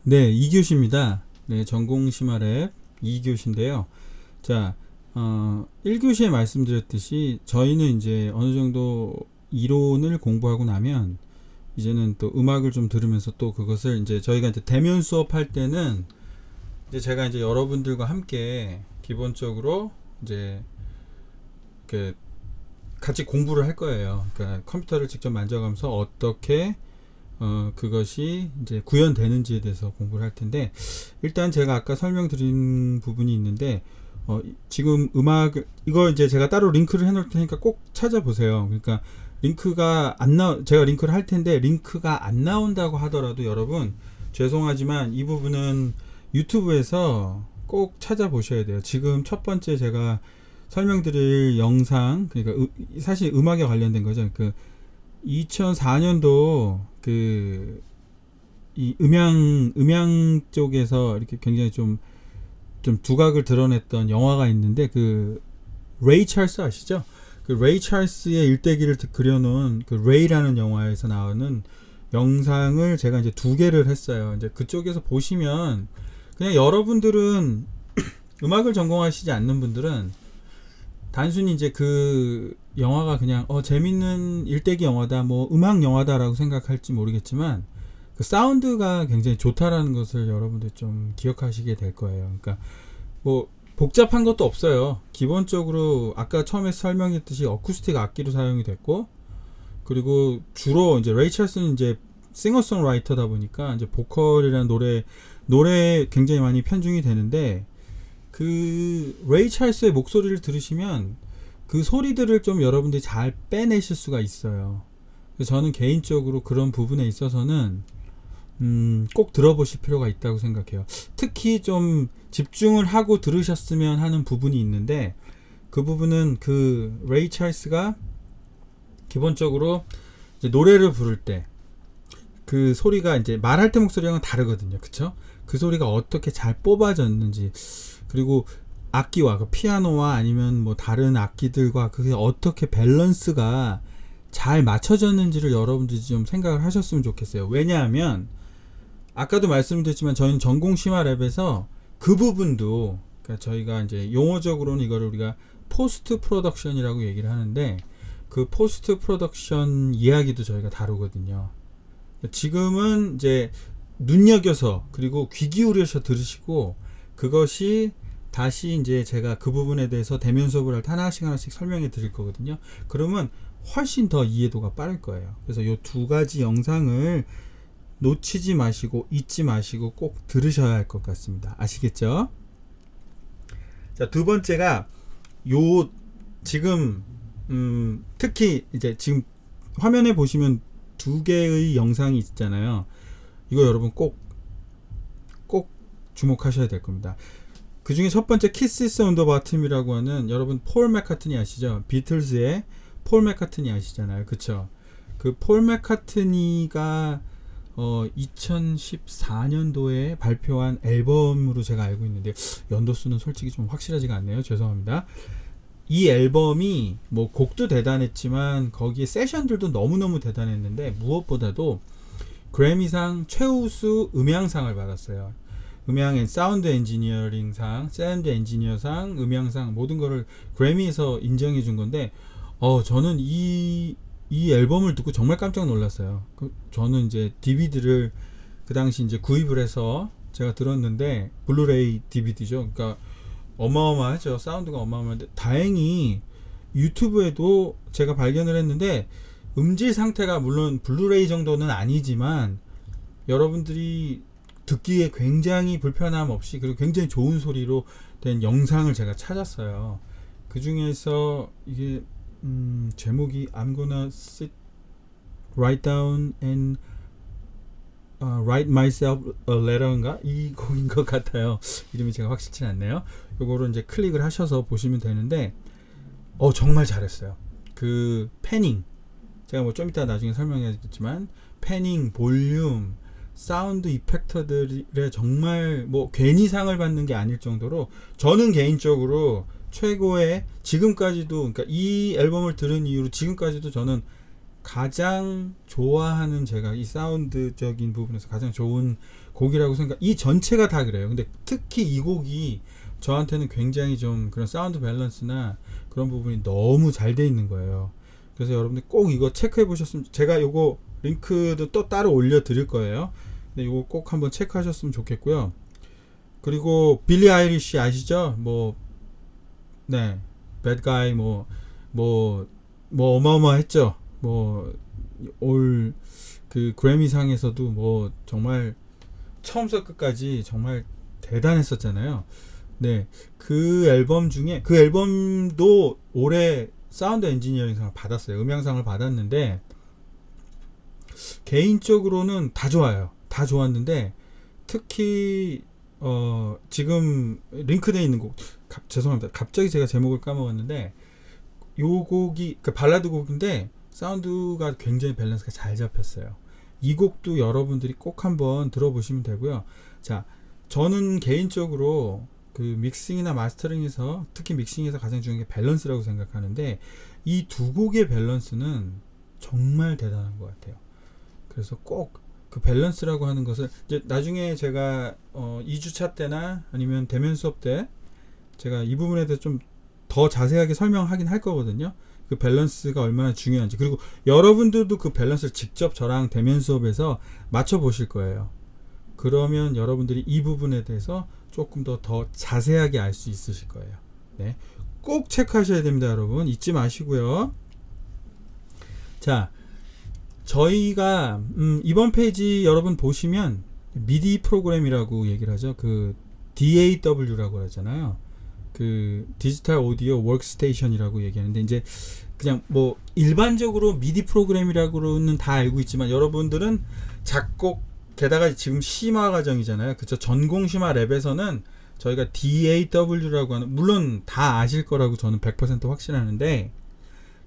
네, 2교시입니다. 네, 전공 심화랩 2교시인데요. 자, 1교시에 말씀드렸듯이 저희는 이제 어느 정도 이론을 공부하고 나면 이제는 또 음악을 좀 들으면서 또 그것을 이제 저희가 이제 대면 수업할 때는 이제 제가 이제 여러분들과 함께 기본적으로 이제 이렇게 같이 공부를 할 거예요. 그러니까 컴퓨터를 직접 만져가면서 어떻게 그것이 이제 구현되는지에 대해서 공부를 할 텐데, 일단 제가 아까 설명드린 부분이 있는데, 지금 이거 이제 제가 따로 링크를 해놓을 테니까 꼭 찾아보세요. 그러니까 제가 링크를 할 텐데, 링크가 안 나온다고 하더라도 여러분, 죄송하지만 이 부분은 유튜브에서 꼭 찾아보셔야 돼요. 지금 첫 번째 제가 설명드릴 영상, 그러니까 사실 음악에 관련된 거죠. 2004년도 이 음향 쪽에서 이렇게 굉장히 좀 두각을 드러냈던 영화가 있는데, 레이 찰스 아시죠? 그 레이 찰스의 일대기를 그려놓은 그 레이라는 영화에서 나오는 영상을 제가 이제 2개를 했어요. 이제 그쪽에서 보시면 그냥 여러분들은 음악을 전공하시지 않는 분들은 단순히 이제 그 영화가 그냥 재밌는 일대기 영화다, 뭐 음악 영화다라고 생각할지 모르겠지만, 그 사운드가 굉장히 좋다라는 것을 여러분들 좀 기억하시게 될 거예요. 그러니까 뭐 복잡한 것도 없어요. 기본적으로 아까 처음에 설명했듯이 어쿠스틱 악기로 사용이 됐고, 그리고 주로 이제 레이 찰스는 이제 싱어송라이터다 보니까 이제 보컬이라는 노래 굉장히 많이 편중이 되는데, 그 레이 찰스의 목소리를 들으시면 그 소리들을 좀 여러분들이 잘 빼내실 수가 있어요. 그래서 저는 개인적으로 그런 부분에 있어서는 꼭 들어보실 필요가 있다고 생각해요. 특히 좀 집중을 하고 들으셨으면 하는 부분이 있는데, 그 부분은 그 레이 찰스가 기본적으로 이제 노래를 부를 때 그 소리가 이제 말할 때 목소리랑은 다르거든요. 그쵸? 그 소리가 어떻게 잘 뽑아졌는지, 그리고 악기와 그 피아노와 아니면 뭐 다른 악기들과 그게 어떻게 밸런스가 잘 맞춰졌는지를 여러분들이 좀 생각을 하셨으면 좋겠어요. 왜냐하면 아까도 말씀드렸지만 저희는 전공 심화랩에서 그 부분도, 그러니까 저희가 이제 용어적으로는 이거를 우리가 포스트 프로덕션이라고 얘기를 하는데, 그 포스트 프로덕션 이야기도 저희가 다루거든요. 지금은 이제 눈여겨서 그리고 귀 기울여서 들으시고, 그것이 다시 이제 제가 그 부분에 대해서 대면 수업을 할 때 하나씩 설명해 드릴 거거든요. 그러면 훨씬 더 이해도가 빠를 거예요. 그래서 이 2가지 영상을 놓치지 마시고 잊지 마시고 꼭 들으셔야 할 것 같습니다. 아시겠죠? 자, 2번째가 지금 특히 이제 지금 화면에 보시면 2개의 영상이 있잖아요. 이거 여러분 꼭 주목하셔야 될 겁니다. 그 중에 첫 번째 키스스 온 더 바텀이라고 하는, 여러분 폴 맥카트니 아시죠? 비틀즈의 폴 맥카트니 아시잖아요. 그쵸? 그 폴 맥카트니가 2014년도에 발표한 앨범으로 제가 알고 있는데, 연도수는 솔직히 좀 확실하지가 않네요. 죄송합니다. 이 앨범이 뭐 곡도 대단했지만 거기에 세션들도 너무너무 대단했는데, 무엇보다도 그래미상 최우수 음향상을 받았어요. 음향 앤 사운드 엔지니어링상, 사운드 엔지니어상, 음향상, 모든 거를 그래미에서 인정해 준 건데, 저는 이 앨범을 듣고 정말 깜짝 놀랐어요. 저는 이제 DVD를 그 당시 이제 구입을 해서 제가 들었는데, 블루레이 DVD죠. 그러니까 어마어마하죠. 사운드가 어마어마한데, 다행히 유튜브에도 제가 발견을 했는데, 음질 상태가 물론 블루레이 정도는 아니지만 여러분들이 듣기에 굉장히 불편함 없이, 그리고 굉장히 좋은 소리로 된 영상을 제가 찾았어요. 그 중에서 이게 제목이 I'm gonna sit right down and write myself a letter인가? 이 곡인 것 같아요. 이름이 제가 확실치 않네요. 요거를 이제 클릭을 하셔서 보시면 되는데, 정말 잘했어요. 그 패닝, 제가 뭐 좀 이따 나중에 설명해야겠지만, 패닝, 볼륨, 사운드 이펙터들에 정말 뭐 괜히 상을 받는 게 아닐 정도로, 저는 개인적으로 최고의, 지금까지도, 그러니까 이 앨범을 들은 이후로 지금까지도 저는 가장 좋아하는, 제가 이 사운드적인 부분에서 가장 좋은 곡이라고 이 전체가 다 그래요. 근데 특히 이 곡이 저한테는 굉장히 좀 그런 사운드 밸런스나 그런 부분이 너무 잘 돼 있는 거예요. 그래서 여러분들 꼭 이거 체크해 보셨으면, 제가 요거 링크도 또 따로 올려 드릴 거예요. 근데 요거 꼭 한번 체크하셨으면 좋겠고요. 그리고 빌리 아이리쉬 아시죠? 네, Bad Guy 어마어마했죠. 올 그 그래미상에서도 정말 처음부터 끝까지 정말 대단했었잖아요. 네, 그 앨범도 올해 사운드 엔지니어링상을 받았어요. 음향상을 받았는데, 개인적으로는 다 좋아요. 다 좋았는데, 특히 지금 링크되어 있는 곡, 죄송합니다. 갑자기 제가 제목을 까먹었는데, 요 곡이 발라드 곡인데 사운드가 굉장히 밸런스가 잘 잡혔어요. 이 곡도 여러분들이 꼭 한번 들어보시면 되고요. 자, 저는 개인적으로 그 믹싱이나 마스터링에서, 특히 믹싱에서 가장 중요한 게 밸런스라고 생각하는데, 이 두 곡의 밸런스는 정말 대단한 것 같아요. 그래서 꼭 그 밸런스라고 하는 것을 이제 나중에 제가 2주차 때나 아니면 대면 수업 때 제가 이 부분에 대해서 좀 더 자세하게 설명하긴 할 거거든요. 그 밸런스가 얼마나 중요한지. 그리고 여러분들도 그 밸런스를 직접 저랑 대면 수업에서 맞춰 보실 거예요. 그러면 여러분들이 이 부분에 대해서 조금 더 자세하게 알 수 있으실 거예요. 네, 꼭 체크하셔야 됩니다, 여러분. 잊지 마시고요. 자, 저희가 이번 페이지 여러분 보시면 미디 프로그램이라고 얘기를 하죠. 그 DAW라고 하잖아요. 그 디지털 오디오 워크스테이션이라고 얘기하는데, 이제 그냥 일반적으로 미디 프로그램이라고는 다 알고 있지만, 여러분들은 작곡, 게다가 지금 심화 과정이잖아요. 그쵸? 전공 심화 랩에서는 저희가 DAW라고 하는, 물론 다 아실 거라고 저는 100% 확신하는데,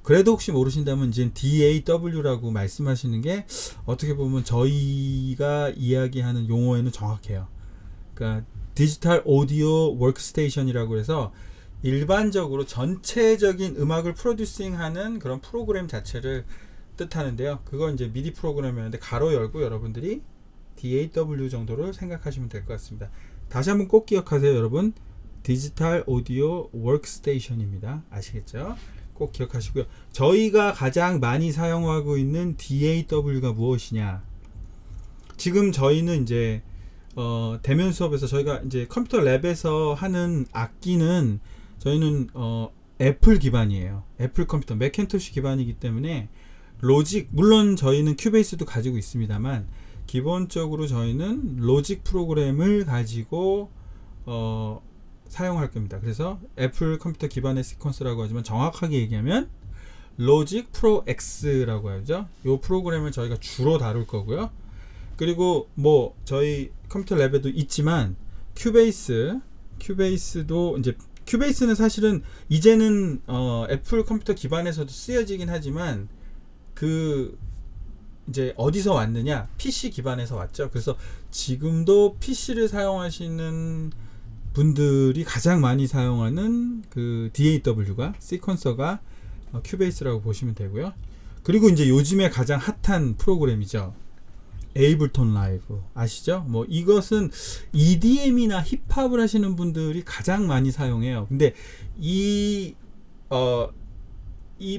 그래도 혹시 모르신다면 이제 DAW라고 말씀하시는 게 어떻게 보면 저희가 이야기하는 용어에는 정확해요. 그러니까 디지털 오디오 워크스테이션이라고 해서 일반적으로 전체적인 음악을 프로듀싱하는 그런 프로그램 자체를 뜻하는데요. 그건 이제 미디 프로그램이었는데 가로 열고 여러분들이 DAW 정도를 생각하시면 될 것 같습니다. 다시 한번 꼭 기억하세요, 여러분. 디지털 오디오 워크스테이션입니다. 아시겠죠? 꼭 기억하시고요. 저희가 가장 많이 사용하고 있는 DAW가 무엇이냐? 지금 저희는 이제 대면 수업에서 저희가 이제 컴퓨터 랩에서 하는 악기는 저희는 애플 기반이에요. 애플 컴퓨터, 맥킨토시 기반이기 때문에 로직, 물론 저희는 큐베이스도 가지고 있습니다만 기본적으로 저희는 로직 프로그램을 가지고 사용할 겁니다. 그래서 애플 컴퓨터 기반의 시퀀스라고 하지만 정확하게 얘기하면 로직 프로 X라고 하죠. 이 프로그램을 저희가 주로 다룰 거고요. 그리고 저희 컴퓨터 랩에도 있지만 큐베이스도 이제, 큐베이스는 사실은 이제는 애플 컴퓨터 기반에서도 쓰여지긴 하지만 이제 어디서 왔느냐? PC 기반에서 왔죠. 그래서 지금도 PC를 사용하시는 분들이 가장 많이 사용하는 그 DAW가, 시퀀서가 큐베이스라고 보시면 되고요. 그리고 이제 요즘에 가장 핫한 프로그램이죠. 에이블톤 라이브 아시죠? 이것은 EDM이나 힙합을 하시는 분들이 가장 많이 사용해요. 근데 이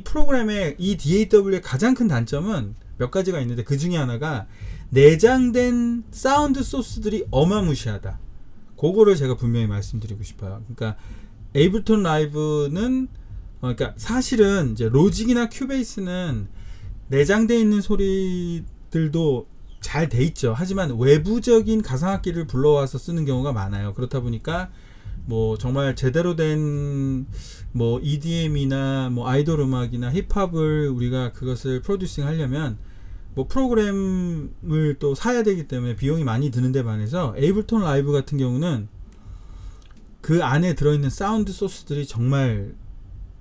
프로그램의 이 DAW의 가장 큰 단점은 몇 가지가 있는데, 그 중에 하나가 내장된 사운드 소스들이 어마무시하다. 그거를 제가 분명히 말씀드리고 싶어요. 그러니까 에이블톤 라이브는 그러니까 사실은 이제 로직이나 큐베이스는 내장되어 있는 소리들도 잘 돼 있죠. 하지만 외부적인 가상악기를 불러와서 쓰는 경우가 많아요. 그렇다 보니까 정말 제대로 된 EDM이나 아이돌 음악이나 힙합을 우리가 그것을 프로듀싱 하려면 프로그램을 또 사야 되기 때문에 비용이 많이 드는데 반해서 에이블톤 라이브 같은 경우는 그 안에 들어있는 사운드 소스들이 정말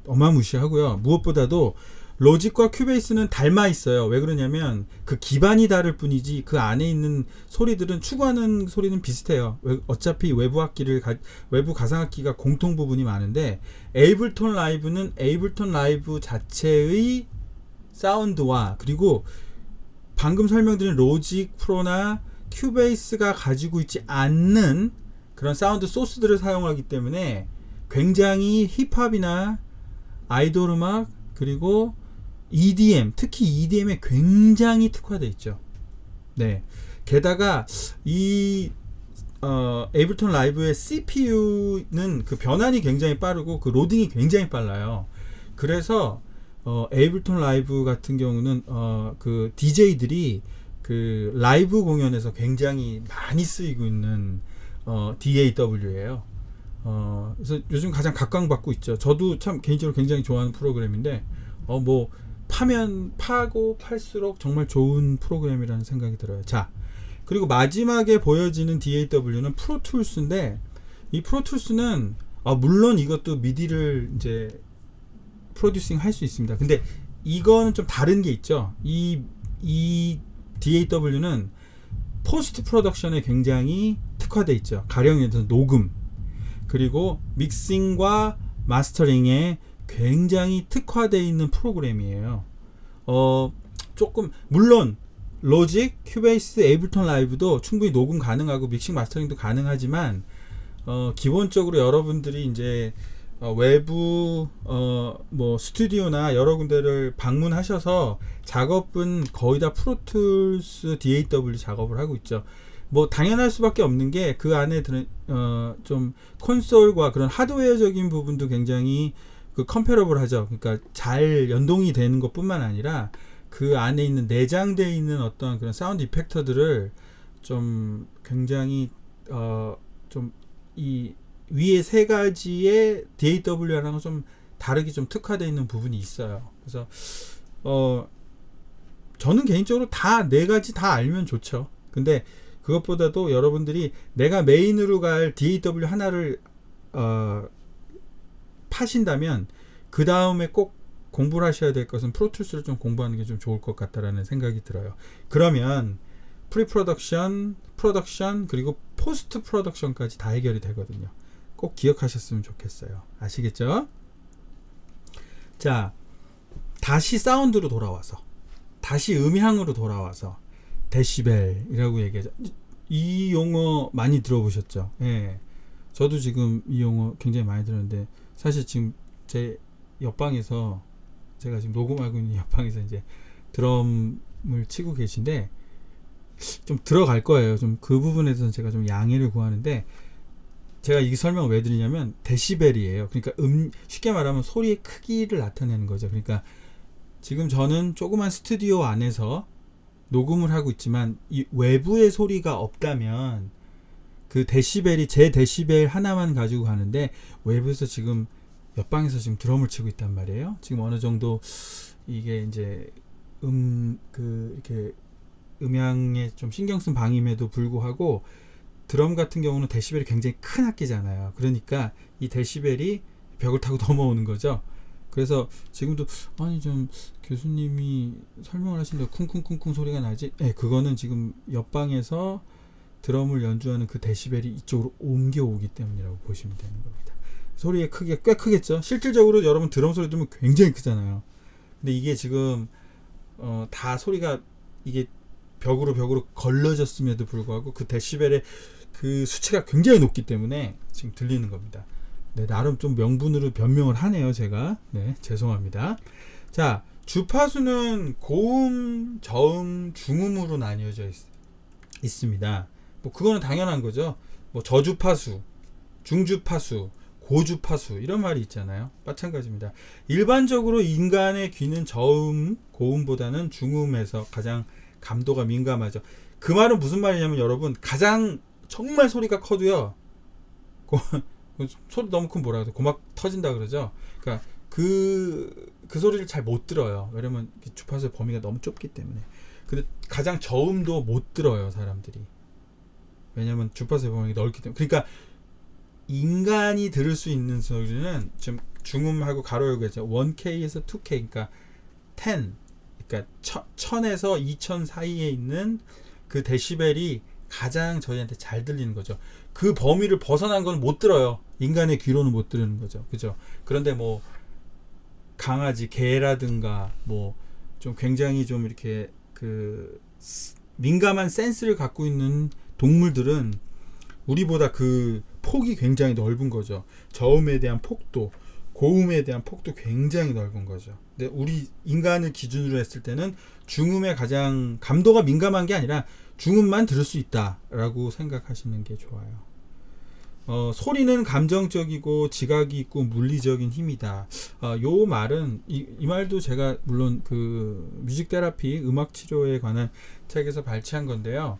어마무시하고요. 무엇보다도 로직과 큐베이스는 닮아 있어요. 왜 그러냐면 그 기반이 다를 뿐이지 그 안에 있는 소리들은, 추구하는 소리는 비슷해요. 어차피 외부 가상악기가 공통 부분이 많은데, 에이블톤 라이브는 에이블톤 라이브 자체의 사운드와 그리고 방금 설명드린 로직 프로나 큐베이스가 가지고 있지 않는 그런 사운드 소스들을 사용하기 때문에 굉장히 힙합이나 아이돌 음악 그리고 EDM, 특히 EDM에 굉장히 특화되어 있죠. 네. 게다가 이 에이블톤 라이브의 CPU는 그 변환이 굉장히 빠르고 그 로딩이 굉장히 빨라요. 그래서 에이블톤 라이브 같은 경우는 그 DJ들이 그 라이브 공연에서 굉장히 많이 쓰이고 있는 DAW예요. 그래서 요즘 가장 각광받고 있죠. 저도 참 개인적으로 굉장히 좋아하는 프로그램인데 뭐 파면 파고 팔수록 정말 좋은 프로그램이라는 생각이 들어요. 자, 그리고 마지막에 보여지는 DAW는 프로툴스인데 이 프로툴스는 물론 이것도 미디를 이제 프로듀싱 할 수 있습니다. 근데 이거는 좀 다른 게 있죠. 이 DAW는 포스트 프로덕션에 굉장히 특화되어 있죠. 가령 예를 들어서 녹음 그리고 믹싱과 마스터링에 굉장히 특화되어 있는 프로그램이에요. 조금 물론 로직, 큐베이스, 에이블톤 라이브도 충분히 녹음 가능하고 믹싱 마스터링도 가능하지만 기본적으로 여러분들이 이제 외부 뭐 스튜디오나 여러 군데를 방문하셔서 작업은 거의 다 프로툴스 DAW 작업을 하고 있죠. 뭐 당연할 수밖에 없는 게 그 안에 들은 좀 콘솔과 그런 하드웨어적인 부분도 굉장히 그 컴패러블 하죠. 그러니까 잘 연동이 되는 것뿐만 아니라 그 안에 있는 내장되어 있는 어떤 그런 사운드 이펙터들을 좀 굉장히 좀 이 위에 세 가지의 DAW랑은 좀 다르게 좀 특화되어 있는 부분이 있어요. 그래서 저는 개인적으로 다 네 가지 다 알면 좋죠. 근데 그것보다도 여러분들이 내가 메인으로 갈 DAW 하나를 파신다면 그 다음에 꼭 공부를 하셔야 될 것은 프로툴스를 좀 공부하는 게 좀 좋을 것 같다라는 생각이 들어요. 그러면 프리프로덕션, 프로덕션 그리고 포스트 프로덕션까지 다 해결이 되거든요. 꼭 기억하셨으면 좋겠어요. 아시겠죠? 자, 다시 사운드로 돌아와서 다시 음향으로 돌아와서 데시벨이라고 얘기하죠. 이 용어 많이 들어보셨죠? 예. 저도 지금 이 용어 굉장히 많이 들었는데 사실 지금 제 옆방에서 제가 지금 녹음하고 있는 옆방에서 이제 드럼을 치고 계신데 좀 들어갈 거예요. 좀 그 부분에서는 제가 좀 양해를 구하는데 제가 이 설명을 왜 드리냐면 데시벨이에요. 그러니까 쉽게 말하면 소리의 크기를 나타내는 거죠. 그러니까 지금 저는 조그만 스튜디오 안에서 녹음을 하고 있지만 이 외부의 소리가 없다면 그 데시벨이 제 데시벨 하나만 가지고 가는데 외부에서 지금 옆방에서 지금 드럼을 치고 있단 말이에요. 지금 어느 정도 이게 이제 이렇게 음향에 좀 신경 쓴 방임에도 불구하고 드럼 같은 경우는 데시벨이 굉장히 큰 악기잖아요. 그러니까 이 데시벨이 벽을 타고 넘어오는 거죠. 그래서 지금도 아니 좀 교수님이 설명을 하시는데 쿵쿵쿵쿵 소리가 나지? 네, 그거는 지금 옆방에서 드럼을 연주하는 그 데시벨이 이쪽으로 옮겨오기 때문이라고 보시면 되는 겁니다. 소리의 크기가 꽤 크겠죠? 실질적으로 여러분 드럼 소리 들으면 굉장히 크잖아요. 근데 이게 지금 다 소리가 이게 벽으로 걸러졌음에도 불구하고 그 데시벨의 그 수치가 굉장히 높기 때문에 지금 들리는 겁니다. 네, 나름 좀 명분으로 변명을 하네요, 제가. 네, 죄송합니다. 자, 주파수는 고음, 저음, 중음으로 나뉘어져 있습니다. 뭐 그거는 당연한 거죠. 뭐 저주파수, 중주파수, 고주파수 이런 말이 있잖아요. 마찬가지입니다. 일반적으로 인간의 귀는 저음, 고음보다는 중음에서 가장 감도가 민감하죠. 그 말은 무슨 말이냐면 여러분 가장 정말 소리가 커도요. 소리 너무 큰 뭐라 그래? 고막 터진다 그러죠. 그러니까 그 소리를 잘 못 들어요. 왜냐면 주파수의 범위가 너무 좁기 때문에. 근데 가장 저음도 못 들어요, 사람들이. 왜냐면 주파수의 범위가 넓기 때문에. 그러니까 인간이 들을 수 있는 소리는 좀 중음하고 가로 열고 했죠. 1K에서 2K, 그러니까 10, 그러니까 1000에서 2000 사이에 있는 그 데시벨이 가장 저희한테 잘 들리는 거죠. 그 범위를 벗어난 건 못 들어요. 인간의 귀로는 못 들는 거죠. 그죠? 그런데 뭐 강아지, 개라든가 뭐 좀 굉장히 좀 이렇게 그 민감한 센스를 갖고 있는 동물들은 우리보다 그 폭이 굉장히 넓은 거죠. 저음에 대한 폭도, 고음에 대한 폭도 굉장히 넓은 거죠. 근데 우리 인간을 기준으로 했을 때는 중음에 가장 감도가 민감한 게 아니라 중음만 들을 수 있다라고 생각하시는 게 좋아요. 소리는 감정적이고 지각이 있고 물리적인 힘이다. 요 말은 이 말도 제가 물론 그 뮤직 테라피 음악 치료에 관한 책에서 발췌한 건데요.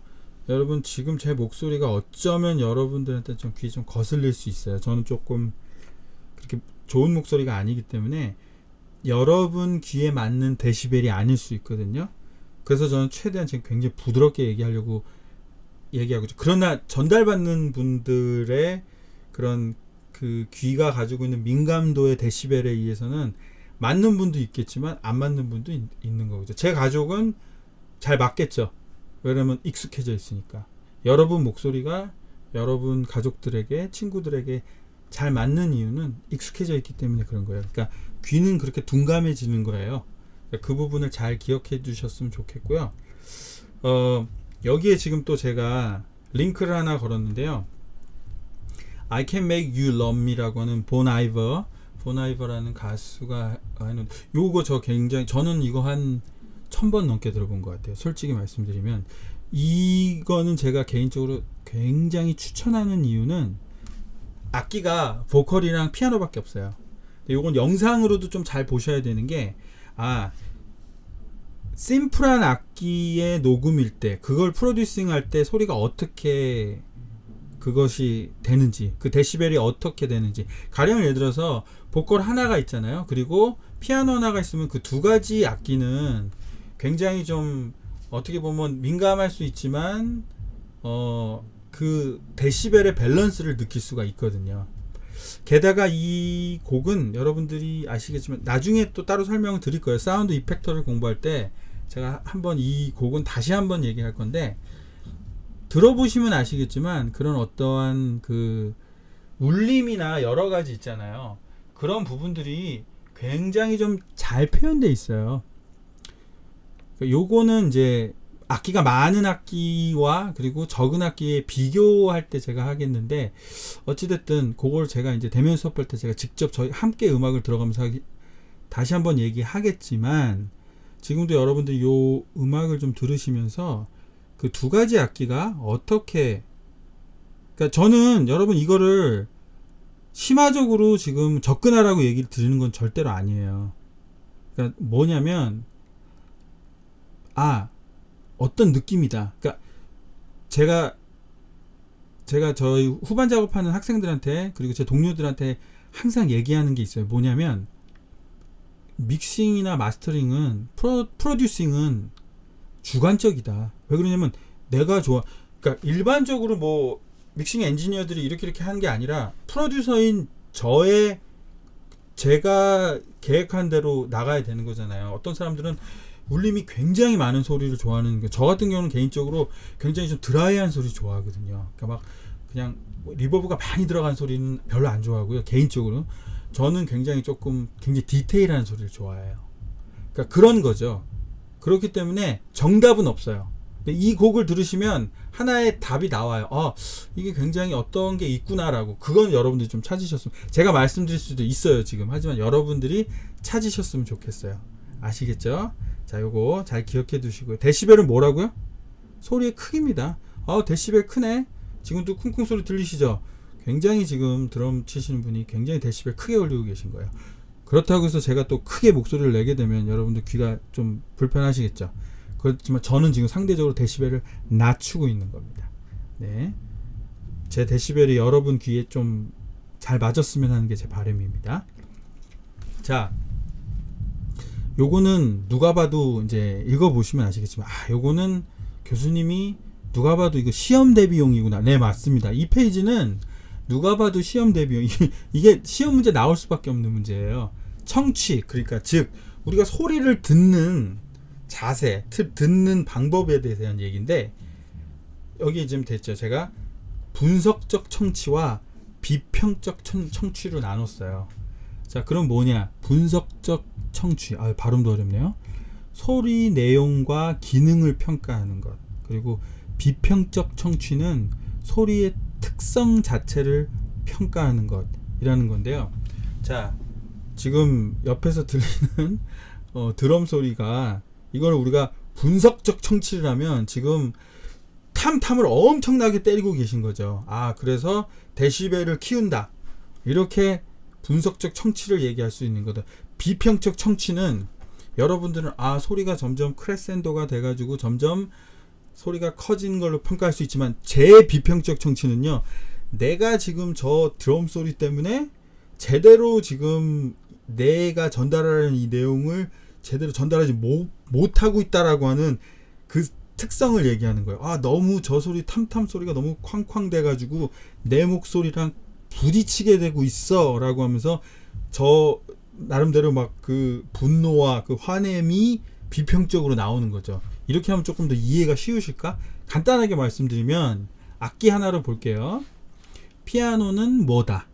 여러분 지금 제 목소리가 어쩌면 여러분들한테 좀 귀에 좀 거슬릴 수 있어요. 저는 조금 그렇게 좋은 목소리가 아니기 때문에 여러분 귀에 맞는 데시벨이 아닐 수 있거든요. 그래서 저는 최대한 지금 굉장히 부드럽게 얘기하고 있죠. 그러나 전달받는 분들의 그런 그 귀가 가지고 있는 민감도의 데시벨에 의해서는 맞는 분도 있겠지만 안 맞는 분도 있는 거죠. 제 가족은 잘 맞겠죠. 왜냐면 익숙해져 있으니까. 여러분 목소리가 여러분 가족들에게, 친구들에게 잘 맞는 이유는 익숙해져 있기 때문에 그런 거예요. 그러니까 귀는 그렇게 둔감해지는 거예요. 그러니까 그 부분을 잘 기억해 두셨으면 좋겠고요. 여기에 지금 또 제가 링크를 하나 걸었는데요. I Can Make You Love Me라고 하는 본 아이버라는 가수가 하는 요거 저는 이거 한 1000번 넘게 들어본 것 같아요. 솔직히 말씀드리면 이거는 제가 개인적으로 굉장히 추천하는 이유는 악기가 보컬이랑 피아노밖에 없어요. 요건 영상으로도 좀 잘 보셔야 되는 게 심플한 악기의 녹음일 때 그걸 프로듀싱 할 때 소리가 어떻게 그것이 되는지, 그 데시벨이 어떻게 되는지, 가령 예를 들어서 보컬 하나가 있잖아요. 그리고 피아노 하나가 있으면 그 두 가지 악기는 굉장히 좀 어떻게 보면 민감할 수 있지만 그 데시벨의 밸런스를 느낄 수가 있거든요. 게다가 이 곡은 여러분들이 아시겠지만 나중에 또 따로 설명을 드릴 거예요. 사운드 이펙터를 공부할 때 제가 한번 이 곡은 다시 한번 얘기할 건데, 들어보시면 아시겠지만 그런 어떠한 그 울림이나 여러 가지 있잖아요. 그런 부분들이 굉장히 좀 잘 표현되어 있어요. 요거는 이제 악기가 많은 악기와 그리고 적은 악기에 비교할 때 제가 하겠는데, 어찌됐든 그걸 제가 이제 대면 수업할 때 제가 직접 저희 함께 음악을 들어가면서 다시 한번 얘기하겠지만, 지금도 여러분들이 요 음악을 좀 들으시면서 그 두 가지 악기가 어떻게, 그러니까 저는 여러분 이거를 심화적으로 지금 접근하라고 얘기를 드리는 건 절대로 아니에요. 그러니까 뭐냐면 어떤 느낌이다. 그러니까 제가 저희 후반 작업하는 학생들한테 그리고 제 동료들한테 항상 얘기하는 게 있어요. 뭐냐면 믹싱이나 마스터링은 프로듀싱은 주관적이다. 왜 그러냐면 내가 좋아. 그러니까 일반적으로 뭐 믹싱 엔지니어들이 이렇게 하는 게 아니라 프로듀서인 제가 계획한 대로 나가야 되는 거잖아요. 어떤 사람들은 울림이 굉장히 많은 소리를 좋아하는 거. 저 같은 경우는 개인적으로 굉장히 좀 드라이한 소리 좋아하거든요. 그러니까 막 그냥 리버브가 많이 들어간 소리는 별로 안 좋아하고요. 개인적으로 저는 굉장히 디테일한 소리를 좋아해요. 그러니까 그런 거죠. 그렇기 때문에 정답은 없어요. 근데 이 곡을 들으시면 하나의 답이 나와요. 이게 굉장히 어떤 게 있구나라고. 그건 여러분들이 좀 찾으셨으면, 제가 말씀드릴 수도 있어요 지금. 하지만 여러분들이 찾으셨으면 좋겠어요. 아시겠죠? 자, 요거 잘 기억해 두시고요. 데시벨은 뭐라고요? 소리의 크기입니다. 데시벨 크네. 지금도 쿵쿵 소리 들리시죠? 굉장히 지금 드럼 치시는 분이 굉장히 데시벨 크게 올리고 계신 거예요. 그렇다고 해서 제가 또 크게 목소리를 내게 되면 여러분들 귀가 좀 불편하시겠죠? 그렇지만 저는 지금 상대적으로 데시벨을 낮추고 있는 겁니다. 네, 제 데시벨이 여러분 귀에 좀 잘 맞았으면 하는 게 제 바람입니다. 자, 요거는 누가 봐도 이제 읽어보시면 아시겠지만, 요거는 교수님이 누가 봐도 이거 시험 대비용이구나. 네, 맞습니다. 이 페이지는 누가 봐도 시험 대비용. 이게 시험 문제 나올 수밖에 없는 문제예요. 청취, 그러니까 즉 우리가 소리를 듣는 자세, 듣는 방법에 대한 얘기인데, 여기에 지금 됐죠. 제가 분석적 청취와 비평적 청취로 나눴어요. 자, 그럼 뭐냐? 분석적 청취. 발음도 어렵네요. 소리 내용과 기능을 평가하는 것. 그리고 비평적 청취는 소리의 특성 자체를 평가하는 것이라는 건데요. 자, 지금 옆에서 들리는 드럼 소리가, 이걸 우리가 분석적 청취를 하면 지금 탐탐을 엄청나게 때리고 계신 거죠. 아, 그래서 데시벨을 키운다, 이렇게 분석적 청취를 얘기할 수 있는 거다. 비평적 청취는 여러분들은 소리가 점점 크레센도가 돼가지고 점점 소리가 커진 걸로 평가할 수 있지만, 제 비평적 청취는요, 내가 지금 저 드럼 소리 때문에 제대로 지금 내가 전달하는 이 내용을 제대로 전달하지 못하고 있다라고 하는 그 특성을 얘기하는 거예요. 너무 저 소리, 탐탐 소리가 너무 쾅쾅 돼가지고 내 목소리랑 부딪히게 되고 있어 라고 하면서 저 나름대로 막 그 분노와 그 화냄이 비평적으로 나오는 거죠. 이렇게 하면 조금 더 이해가 쉬우실까? 간단하게 말씀드리면 악기 하나로 볼게요. 피아노는 뭐다,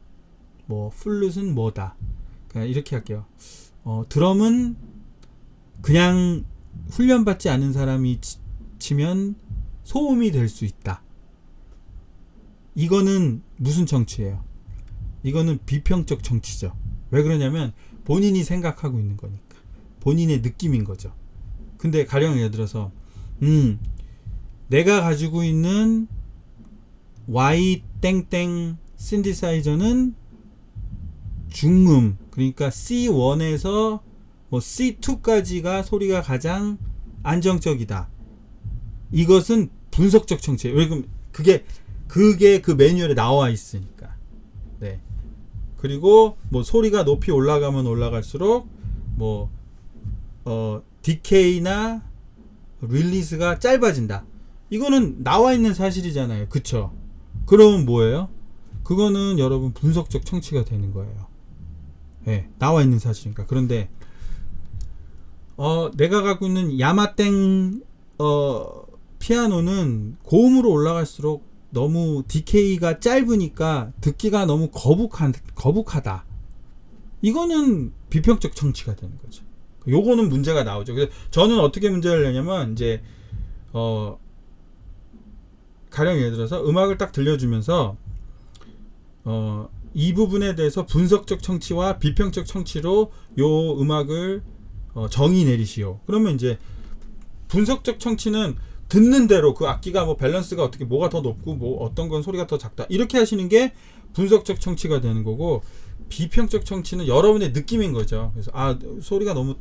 플룻은 뭐다. 그냥 이렇게 할게요. 드럼은 그냥 훈련받지 않은 사람이 치면 소음이 될 수 있다. 이거는 무슨 청취예요? 이거는 비평적 청취죠. 왜 그러냐면 본인이 생각하고 있는 거니까, 본인의 느낌인 거죠. 근데 가령 예를 들어서 내가 가지고 있는 Y 땡땡 신디사이저는 중음, 그러니까 C1에서 C2까지가 소리가 가장 안정적이다. 이것은 분석적 청취예요. 왜 그럼 그게 그 매뉴얼에 나와 있으니까. 네. 그리고 소리가 높이 올라가면 올라갈수록 디케이나 릴리스가 짧아진다. 이거는 나와 있는 사실이잖아요. 그쵸? 그러면 뭐예요? 그거는 여러분 분석적 청취가 되는 거예요. 네, 나와 있는 사실이니까. 그런데 내가 갖고 있는 야마땡 피아노는 고음으로 올라갈수록 너무 디케이가 짧으니까 듣기가 너무 거북하다. 이거는 비평적 청취가 되는 거죠. 요거는 문제가 나오죠. 그래서 저는 어떻게 문제를 내냐면, 이제 가령 예를 들어서 음악을 딱 들려주면서 이 부분에 대해서 분석적 청취와 비평적 청취로 요 음악을 정의 내리시오. 그러면 이제 분석적 청취는 듣는 대로 그 악기가 밸런스가 어떻게, 뭐가 더 높고 어떤 건 소리가 더 작다, 이렇게 하시는 게 분석적 청취가 되는 거고, 비평적 청취는 여러분의 느낌인 거죠. 그래서 소리가 너무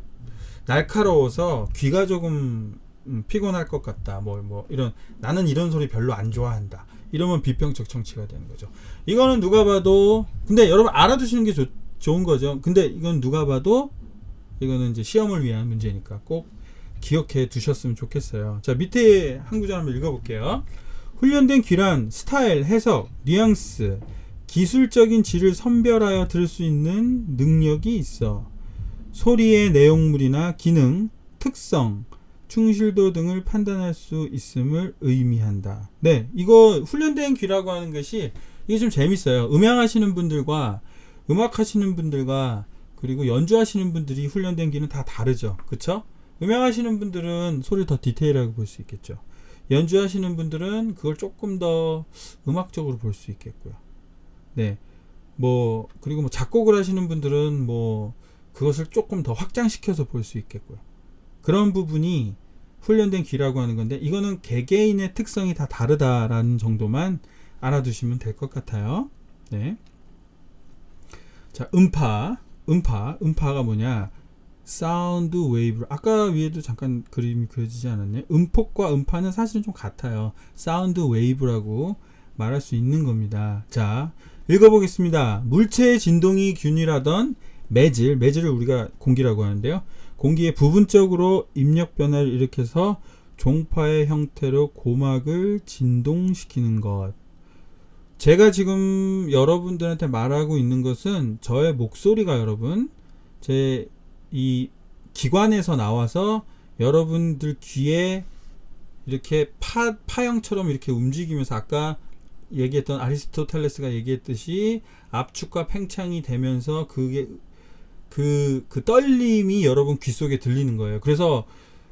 날카로워서 귀가 조금 피곤할 것 같다, 이런, 나는 이런 소리 별로 안 좋아한다, 이러면 비평적 청취가 되는 거죠. 이거는 누가 봐도, 근데 여러분 알아두시는 게 좋은 거죠. 근데 이건 누가 봐도 이거는 이제 시험을 위한 문제니까 꼭 기억해 두셨으면 좋겠어요. 자, 밑에 한 구절 한번 읽어볼게요. 훈련된 귀란 스타일, 해석, 뉘앙스, 기술적인 질을 선별하여 들을 수 있는 능력이 있어 소리의 내용물이나 기능, 특성, 충실도 등을 판단할 수 있음을 의미한다. 네, 이거 훈련된 귀라고 하는 것이, 이게 좀 재밌어요. 음향하시는 분들과 음악하시는 분들과 그리고 연주하시는 분들이 훈련된 귀는 다 다르죠. 그쵸? 음향하시는 분들은 소리를 더 디테일하게 볼 수 있겠죠. 연주하시는 분들은 그걸 조금 더 음악적으로 볼 수 있겠고요. 네. 그리고 작곡을 하시는 분들은 그것을 조금 더 확장시켜서 볼 수 있겠고요. 그런 부분이 훈련된 귀라고 하는 건데, 이거는 개개인의 특성이 다 다르다라는 정도만 알아두시면 될 것 같아요. 네. 자, 음파가 뭐냐? 사운드 웨이브. 아까 위에도 잠깐 그림이 그려지지 않았나요? 음폭과 음파는 사실은 좀 같아요. 사운드 웨이브라고 말할 수 있는 겁니다. 자, 읽어보겠습니다. 물체의 진동이 균일하던 매질을 우리가 공기라고 하는데요. 공기의 부분적으로 입력 변화를 일으켜서 종파의 형태로 고막을 진동시키는 것. 제가 지금 여러분들한테 말하고 있는 것은 저의 목소리가 여러분, 제 이 기관에서 나와서 여러분들 귀에 이렇게 파형처럼 이렇게 움직이면서, 아까 얘기했던 아리스토텔레스가 얘기했듯이 압축과 팽창이 되면서 그게 그 떨림이 여러분 귀 속에 들리는 거예요. 그래서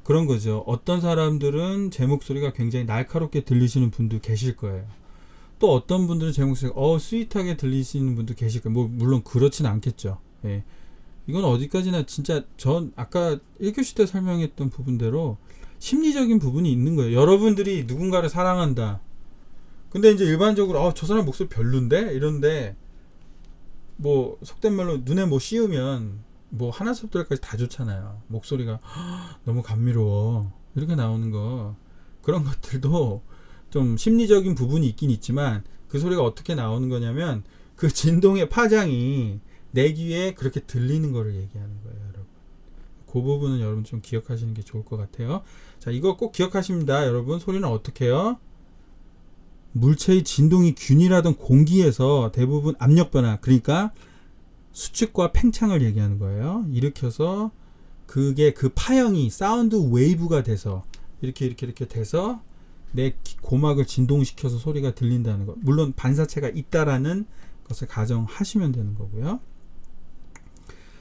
그런 거죠. 어떤 사람들은 제 목소리가 굉장히 날카롭게 들리시는 분도 계실 거예요. 또 어떤 분들은 제 목소리가 스윗하게 들리시는 분도 계실 거예요. 뭐 물론 그렇지는 않겠죠. 예. 이건 어디까지나 진짜 전 아까 1교시 때 설명했던 부분대로 심리적인 부분이 있는 거예요. 여러분들이 누군가를 사랑한다. 근데 이제 일반적으로 저 사람 목소리 별론데 이런데 뭐 속된 말로 눈에 뭐 씌우면 뭐 하나부터 열까지 다 좋잖아요. 목소리가 너무 감미로워 이렇게 나오는 거, 그런 것들도 좀 심리적인 부분이 있긴 있지만 그 소리가 어떻게 나오는 거냐면 그 진동의 파장이 내 귀에 그렇게 들리는 거를 얘기하는 거예요, 여러분. 그 부분은 여러분 좀 기억하시는 게 좋을 것 같아요. 자, 이거 꼭 기억하십니다, 여러분. 소리는 어떻게 해요? 물체의 진동이 균일하던 공기에서 대부분 압력 변화, 그러니까 수축과 팽창을 얘기하는 거예요. 일으켜서 그게 그 파형이 사운드 웨이브가 돼서 이렇게 돼서 내 고막을 진동시켜서 소리가 들린다는 거. 물론 반사체가 있다라는 것을 가정하시면 되는 거고요.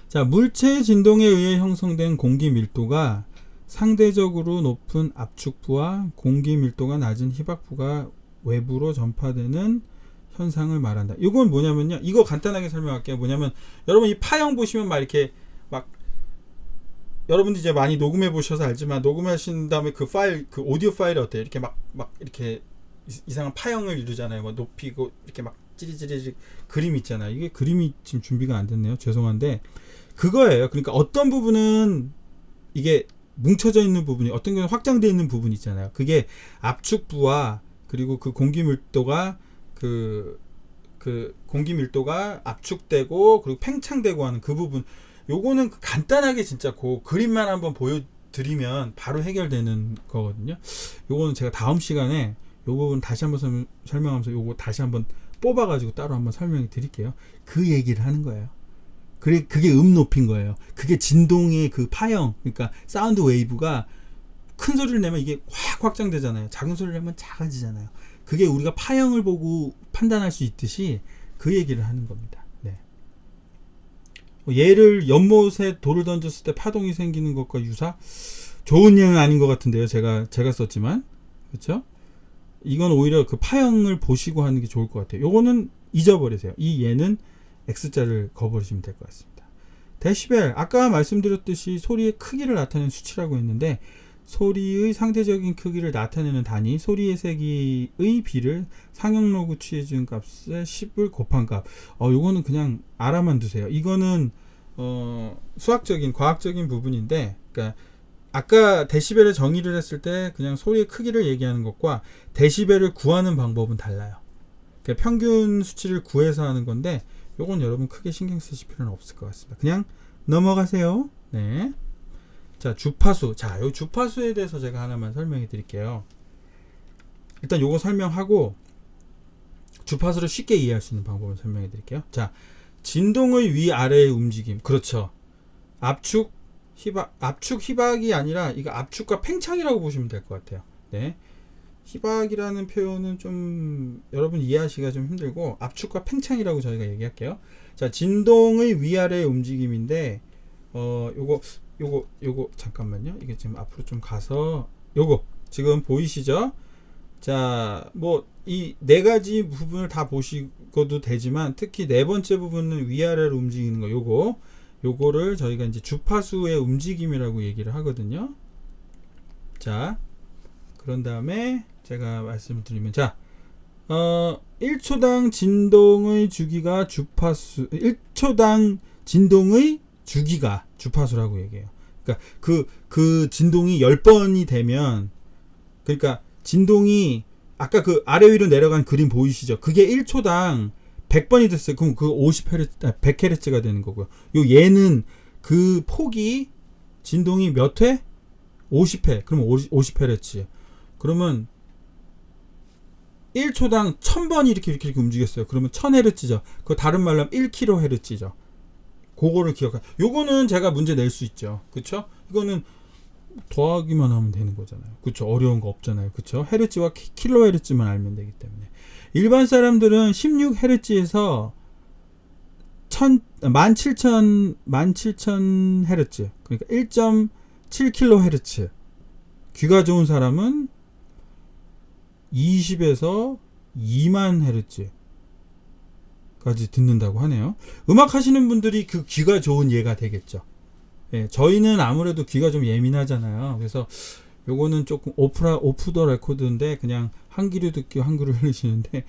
자, 물체의 진동에 의해 형성된 공기 밀도가 상대적으로 높은 압축부와 공기 밀도가 낮은 희박부가 외부로 전파되는 현상을 말한다. 이건 뭐냐면요. 이거 간단하게 설명할게요. 뭐냐면 여러분 이 파형 보시면 막 이렇게 막 여러분들 이제 많이 녹음해 보셔서 알지만 녹음하신 다음에 그 파일, 그 오디오 파일이 어때요? 이렇게 막 이렇게 이상한 파형을 이루잖아요. 뭐 높이고 이렇게 막 찌리찌리 그림 있잖아요. 이게 그림이 지금 준비가 안 됐네요. 죄송한데 그거예요. 그러니까 어떤 부분은 이게 뭉쳐져 있는 부분이, 어떤 경우는 확장되어 있는 부분이 있잖아요. 그게 압축부와 그리고 그 공기 밀도가 그 공기 밀도가 압축되고 그리고 팽창되고 하는 그 부분, 요거는 간단하게 진짜 그 그림만 한번 보여드리면 바로 해결되는 거거든요. 요거는 제가 다음 시간에 요 부분 다시 한번 설명하면서 요거 다시 한번 뽑아가지고 따로 한번 설명해 드릴게요. 그 얘기를 하는 거예요. 그게 높인 거예요. 그게 진동의 그 파형, 그러니까 사운드 웨이브가 큰 소리를 내면 이게 확 확장되잖아요. 작은 소리를 내면 작아지잖아요. 그게 우리가 파형을 보고 판단할 수 있듯이 그 얘기를 하는 겁니다. 네. 얘를 연못에 돌을 던졌을 때 파동이 생기는 것과 유사? 좋은 예는 아닌 것 같은데요. 제가 썼지만. 그렇죠? 이건 오히려 그 파형을 보시고 하는 게 좋을 것 같아요. 요거는 잊어버리세요. 이 예는 X자를 거버리시면 될 것 같습니다. 데시벨, 아까 말씀드렸듯이 소리의 크기를 나타내는 수치라고 했는데 소리의 상대적인 크기를 나타내는 단위, 소리의 세기의 비를 상용로그 취해준 값에 10을 곱한 값. 요거는 그냥 알아만 두세요. 이거는 수학적인, 과학적인 부분인데, 그러니까 아까 데시벨의 정의를 했을 때 그냥 소리의 크기를 얘기하는 것과 데시벨을 구하는 방법은 달라요. 그러니까 평균 수치를 구해서 하는 건데 요건 여러분 크게 신경 쓰실 필요는 없을 것 같습니다. 그냥 넘어가세요. 네. 자, 주파수. 자, 요 주파수에 대해서 제가 하나만 설명해 드릴게요. 일단 요거 설명하고 주파수를 쉽게 이해할 수 있는 방법을 설명해 드릴게요. 자, 진동의 위아래의 움직임. 그렇죠. 압축, 희박이 아니라 이거 압축과 팽창이라고 보시면 될 것 같아요. 네. 희박이라는 표현은 좀 여러분 이해하시기가 좀 힘들고 압축과 팽창이라고 저희가 얘기할게요. 자, 진동의 위아래의 움직임인데 요거 잠깐만요. 이게 지금 앞으로 좀 가서 요거 지금 보이시죠? 자, 뭐 이 네 가지 부분을 다 보시고도 되지만 특히 네 번째 부분은 위아래로 움직이는 거, 요거를 저희가 이제 주파수의 움직임이라고 얘기를 하거든요. 자, 그런 다음에 제가 말씀드리면, 자, 1초당 진동의 주기가 주파수, 1초당 진동의 주기가 주파수라고 얘기해요. 그러니까 그 진동이 10번이 되면, 그러니까 진동이 아까 그 아래 위로 내려간 그림 보이시죠? 그게 1초당 100번이 됐어요. 그럼 그 100Hz가 되는 거고요. 얘는 그 폭이 진동이 몇 회? 50회. 그러면 50Hz. 그러면 1초당 1000번이 이렇게 움직였어요. 그러면 1000Hz죠. 그 다른 말로 하면 1kHz죠. 그거를 기억하. 요거는 제가 문제 낼 수 있죠. 그쵸? 이거는 더하기만 하면 되는 거잖아요. 그쵸? 어려운 거 없잖아요. 그쵸? 헤르츠와 킬로헤르츠만 알면 되기 때문에. 일반 사람들은 16Hz에서 17,000 Hz, 그러니까 1.7kHz 귀가 좋은 사람은 20에서 2만 헤르츠까지 듣는다고 하네요. 음악 하시는 분들이 그 귀가 좋은 예가 되겠죠. 예, 저희는 아무래도 귀가 좀 예민하잖아요. 그래서 요거는 조금 오프 더 레코드인데 그냥 한 귀로 듣기 한 귀로 흘리시는데,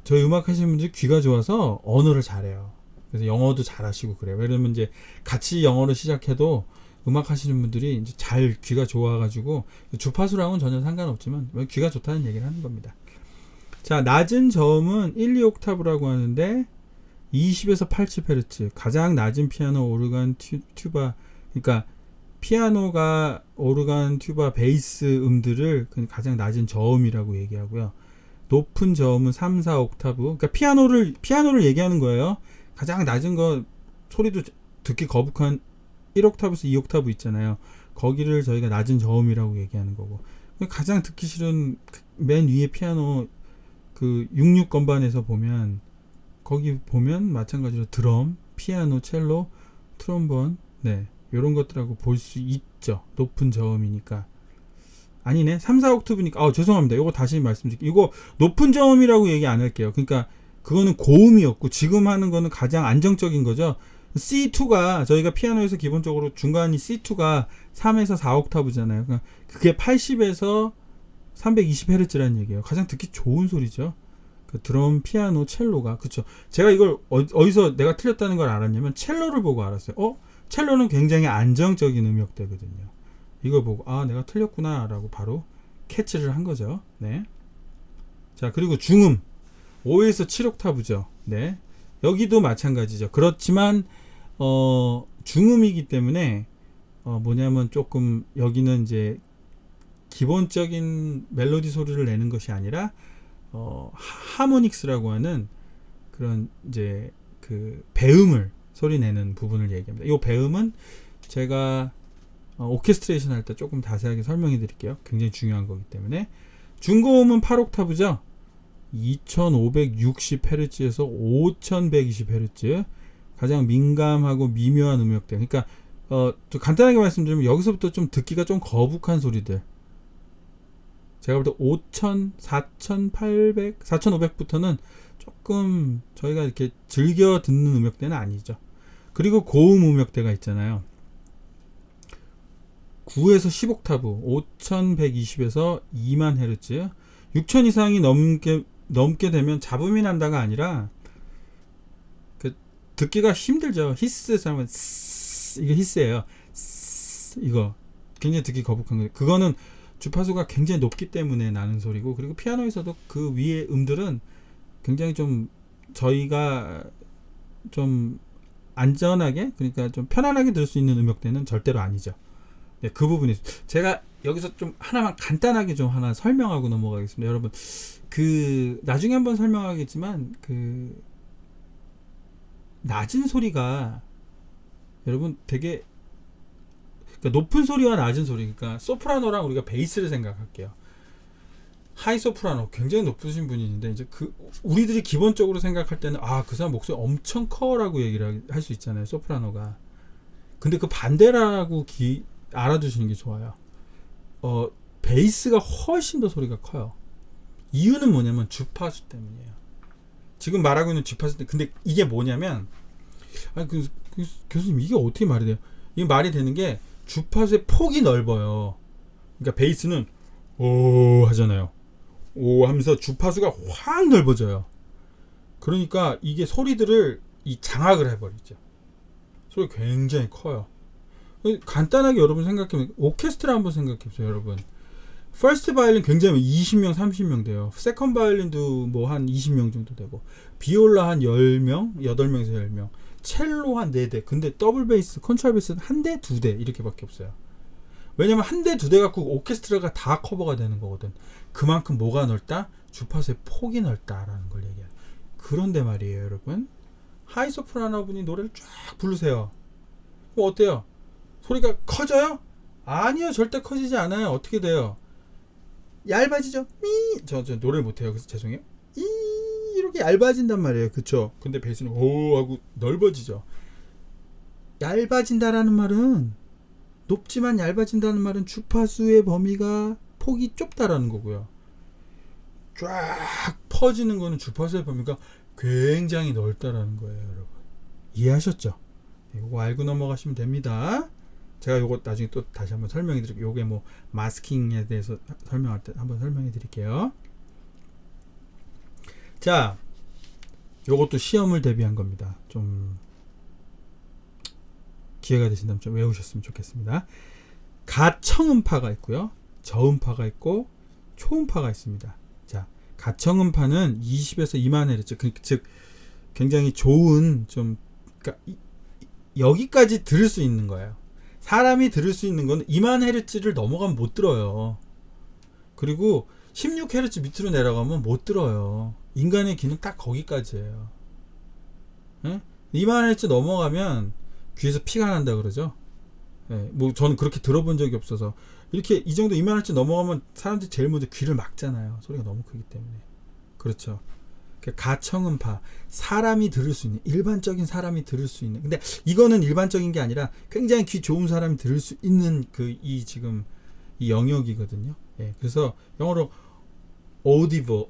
저희 음악 하시는 분들이 귀가 좋아서 언어를 잘해요. 그래서 영어도 잘하시고 그래요. 왜냐면 이제 같이 영어를 시작해도 음악 하시는 분들이 이제 잘 귀가 좋아가지고, 주파수랑은 전혀 상관없지만 귀가 좋다는 얘기를 하는 겁니다. 자, 낮은 저음은 1, 2옥타브라고 하는데 20에서 80Hz, 가장 낮은 피아노, 오르간, 튜바, 그러니까 피아노가 오르간, 튜바, 베이스 음들을 가장 낮은 저음이라고 얘기하고요. 높은 저음은 3, 4옥타브. 그러니까 피아노를 얘기하는 거예요. 가장 낮은 거, 소리도 듣기 거북한 1옥타브에서 2옥타브 있잖아요. 거기를 저희가 낮은 저음이라고 얘기하는 거고, 가장 듣기 싫은 맨 위에 피아노 그 66건반에서 보면, 거기 보면 마찬가지로 드럼, 피아노, 첼로, 트롬본, 네, 요런 것들하고 볼 수 있죠. 높은 저음이니까. 아니네, 3, 4옥타브니까 죄송합니다. 이거 다시 말씀드릴게요. 이거 높은 저음이라고 얘기 안 할게요. 그러니까 그거는 고음이었고, 지금 하는 거는 가장 안정적인 거죠. C2가, 저희가 피아노에서 기본적으로 중간이 C2가 3에서 4옥타브잖아요. 그러니까 그게 80에서 320Hz라는 얘기예요. 가장 듣기 좋은 소리죠. 그 드럼, 피아노, 첼로가. 그쵸. 제가 이걸 어디서 내가 틀렸다는 걸 알았냐면 첼로를 보고 알았어요. 첼로는 굉장히 안정적인 음역대거든요. 이걸 보고 내가 틀렸구나 라고 바로 캐치를 한 거죠. 네. 자, 그리고 중음 5에서 7옥타브죠. 네. 여기도 마찬가지죠. 그렇지만 중음이기 때문에 뭐냐면 조금 여기는 이제 기본적인 멜로디 소리를 내는 것이 아니라 하모닉스라고 하는 그런 이제 그 배음을 소리 내는 부분을 얘기합니다. 이 배음은 제가 오케스트레이션 할 때 조금 자세하게 설명해 드릴게요. 굉장히 중요한 거기 때문에. 중고음은 8옥타브죠. 2560Hz에서 5120Hz, 가장 민감하고 미묘한 음역대. 그러니까 좀 간단하게 말씀드리면 여기서부터 좀 듣기가 좀 거북한 소리들, 제가 볼 때 5000, 4800, 4500부터는 조금 저희가 이렇게 즐겨 듣는 음역대는 아니죠. 그리고 고음 음역대가 있잖아요. 9에서 10옥타브, 5120에서 2만 헤르츠, 6000 이상이 넘게 되면 잡음이 난다가 아니라 그 듣기가 힘들죠. 히스 사람은 이게 히스예요. 이거 굉장히 듣기 거북한 거예요. 그거는 주파수가 굉장히 높기 때문에 나는 소리고, 그리고 피아노에서도 그 위에 음들은 굉장히 좀 저희가 좀 안전하게, 그러니까 좀 편안하게 들을 수 있는 음역대는 절대로 아니죠. 네, 그 부분이 제가 여기서 좀 하나만 간단하게 좀 하나 설명하고 넘어가겠습니다. 여러분, 그 나중에 한번 설명하겠지만 그 낮은 소리가 여러분 되게, 그러니까 높은 소리와 낮은 소리, 그러니까 소프라노랑 우리가 베이스를 생각할게요. 하이 소프라노 굉장히 높으신 분이 있는데, 이제 그 우리들이 기본적으로 생각할 때는 그 사람 목소리 엄청 커라고 얘기를 할 수 있잖아요, 소프라노가. 근데 그 반대라고 알아두시는 게 좋아요. 베이스가 훨씬 더 소리가 커요. 이유는 뭐냐면 주파수 때문이에요. 지금 말하고 있는 주파수 때문에. 근데 이게 뭐냐면, 교수님 이게 어떻게 말이 돼요? 이게 말이 되는 게 주파수의 폭이 넓어요. 그러니까 베이스는 오 하잖아요. 오 하면서 주파수가 확 넓어져요. 그러니까 이게 소리들을 장악을 해버리죠. 소리 굉장히 커요. 간단하게 여러분 생각해보면, 오케스트라 한번 생각해보세요. 여러분, 퍼스트 바이올린 굉장히 20명 30명 돼요. 세컨 바이올린도 뭐 한 20명 정도 되고, 비올라 한 10명 8명에서 10명, 첼로 한 4대. 근데 더블 베이스, 컨트라베이스는 한 대, 2대 이렇게밖에 없어요. 왜냐면 한 대, 2대 갖고 오케스트라가 다 커버가 되는 거거든. 그만큼 뭐가 넓다? 주파수의 폭이 넓다라는 걸 얘기해요. 그런데 말이에요, 여러분, 하이 소프라노 분이 노래를 쫙 부르세요. 어때요? 소리가 커져요? 아니요, 절대 커지지 않아요. 어떻게 돼요? 얇아지죠? 저 노래를 못해요. 그래서 죄송해요. 이렇게 얇아진단 말이에요. 그쵸? 근데 베이스는 오 하고 넓어지죠. 얇아진다라는 말은 높지만 얇아진다는 말은 주파수의 범위가 폭이 좁다라는 거고요. 쫙 퍼지는 거는 주파수의 범위가 굉장히 넓다라는 거예요, 여러분. 이해하셨죠? 이거 알고 넘어가시면 됩니다. 제가 요거 나중에 또 다시 한번 설명해 드릴게요. 요게 뭐 마스킹에 대해서 설명할 때 한번 설명해 드릴게요. 자, 요것도 시험을 대비한 겁니다. 좀 기회가 되신다면 좀 외우셨으면 좋겠습니다. 가청음파가 있고요. 저음파가 있고 초음파가 있습니다. 자, 가청음파는 20에서 2만 헤르츠, 즉 굉장히 좋은 좀 그러니까 여기까지 들을 수 있는 거예요. 사람이 들을 수 있는 건 2만 헤르츠를 넘어가면 못 들어요. 그리고 16헤르츠 밑으로 내려가면 못 들어요. 인간의 귀는 딱 거기까지예요. 예? 2만 헤르츠 넘어가면 귀에서 피가 난다 그러죠. 예, 뭐 저는 그렇게 들어본 적이 없어서 이렇게 이 정도 2만 헤르츠 넘어가면 사람들이 제일 먼저 귀를 막잖아요. 소리가 너무 크기 때문에. 그렇죠. 가청음파, 사람이 들을 수 있는, 일반적인 사람이 들을 수 있는, 근데 이거는 일반적인 게 아니라 굉장히 귀 좋은 사람이 들을 수 있는 지금 이 영역이거든요. 예, 그래서 영어로 audible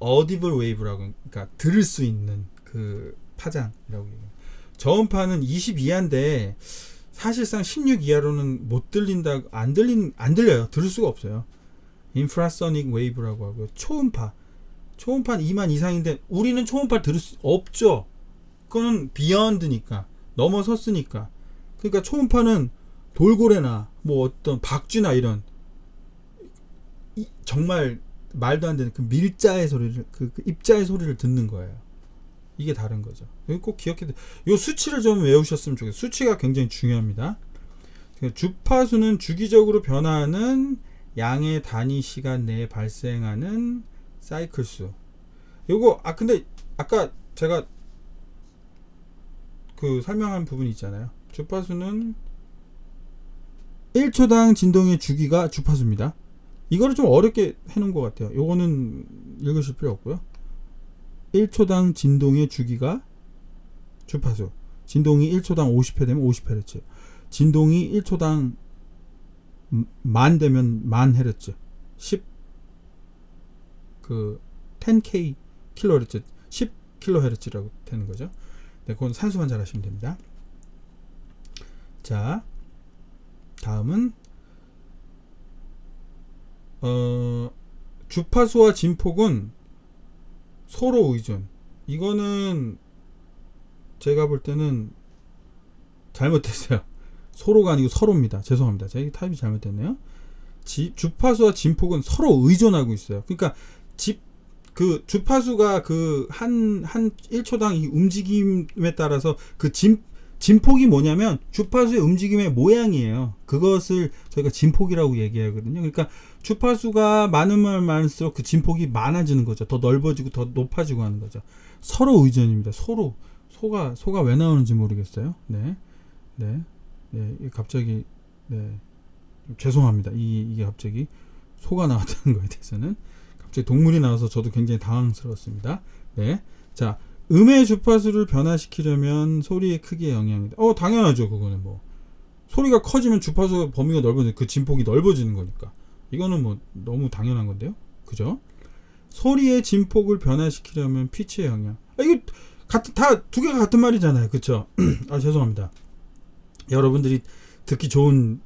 wave라고, 그러니까 들을 수 있는 그 파장이라고 얘기해요. 저음파는 20 이하인데 사실상 16 이하로는 못 들린다, 안 들려요. 들을 수가 없어요. infrasonic wave라고 하고요. 초음파는 2만 이상인데 우리는 초음파를 들을 수 없죠. 그거는 beyond니까, 넘어섰으니까. 그러니까 초음파는 돌고래나 뭐 어떤 박쥐나 이런 정말 말도 안 되는 그 밀자의 소리를, 그 입자의 소리를 듣는 거예요. 이게 다른 거죠. 여기 꼭 기억해야 돼. 요 수치를 좀 외우셨으면 좋겠어요. 수치가 굉장히 중요합니다. 주파수는 주기적으로 변화하는 양의 단위 시간 내에 발생하는 사이클 수. 요거 근데 아까 제가 그 설명한 부분이 있잖아요. 주파수는 1초당 진동의 주기가 주파수입니다. 이거를 좀 어렵게 해놓은 것 같아요. 요거는 읽으실 필요 없고요. 1초당 진동의 주기가 주파수. 진동이 1초당 50회 되면 50Hz. 진동이 1초당 만 되면 만 헤르츠. 10K 킬로헤르츠, 10 킬로헤르츠라고 되는 거죠. 네, 그건 산수만 잘 하시면 됩니다. 자, 다음은 주파수와 진폭은 서로 의존. 이거는 제가 볼 때는 잘못됐어요. 서로가 아니고 서로입니다. 죄송합니다. 제가 타입이 잘못됐네요. 주파수와 진폭은 서로 의존하고 있어요. 그러니까 주파수가 한 1초당 이 움직임에 따라서 진폭이 뭐냐면 주파수의 움직임의 모양이에요. 그것을 저희가 진폭이라고 얘기하거든요. 그러니까 주파수가 많으면 많을수록 그 진폭이 많아지는 거죠. 더 넓어지고 더 높아지고 하는 거죠. 서로 의존입니다. 소가 왜 나오는지 모르겠어요. 네. 갑자기, 네. 죄송합니다. 이게 갑자기 소가 나왔다는 거에 대해서는. 갑자기 동물이 나와서 저도 굉장히 당황스러웠습니다. 네. 자, 음의 주파수를 변화시키려면 소리의 크기에 영향이 당연하죠. 그거는 뭐 소리가 커지면 주파수 범위가 넓어지는, 그 진폭이 넓어지는 거니까. 이거는 뭐 너무 당연한 건데요. 그죠? 소리의 진폭을 변화시키려면 피치의 영향. 이거 다 두 개가 같은 말이잖아요. 그쵸? 죄송합니다. 여러분들이 듣기 좋은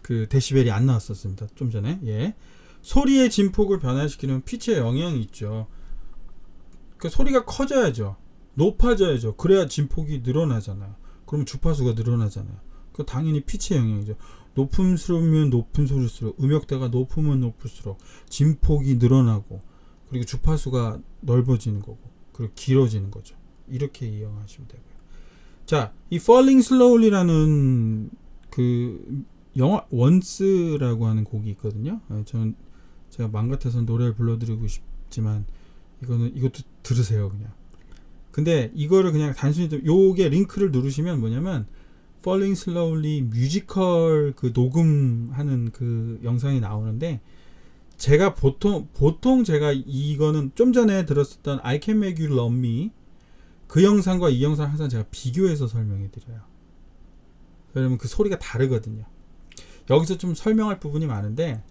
그 데시벨이 안 나왔었습니다. 좀 전에. 예. 소리의 진폭을 변화시키려면 피치의 영향이 있죠. 그 소리가 커져야죠. 높아져야죠. 그래야 진폭이 늘어나잖아요. 그럼 주파수가 늘어나잖아요. 그 당연히 피치의 영향이죠. 높음스러우면 높은 소리일수록, 음역대가 높으면 높을수록 진폭이 늘어나고, 그리고 주파수가 넓어지는 거고, 그리고 길어지는 거죠. 이렇게 이해하시면 되고요. 자, 이 Falling Slowly라는 그 영화 원스라고 하는 곡이 있거든요. 제가 맘 같아서 노래를 불러드리고 싶지만 이것도 들으세요 그냥. 근데 이거를 그냥 단순히 요게 링크를 누르시면 뭐냐면 Falling Slowly 뮤지컬 그 녹음하는 그 영상이 나오는데, 제가 보통 제가 이거는 좀 전에 들었었던 I Can Make You Love Me 그 영상과 이 영상 항상 제가 비교해서 설명해 드려요. 왜냐면 그 소리가 다르거든요. 여기서 좀 설명할 부분이 많은데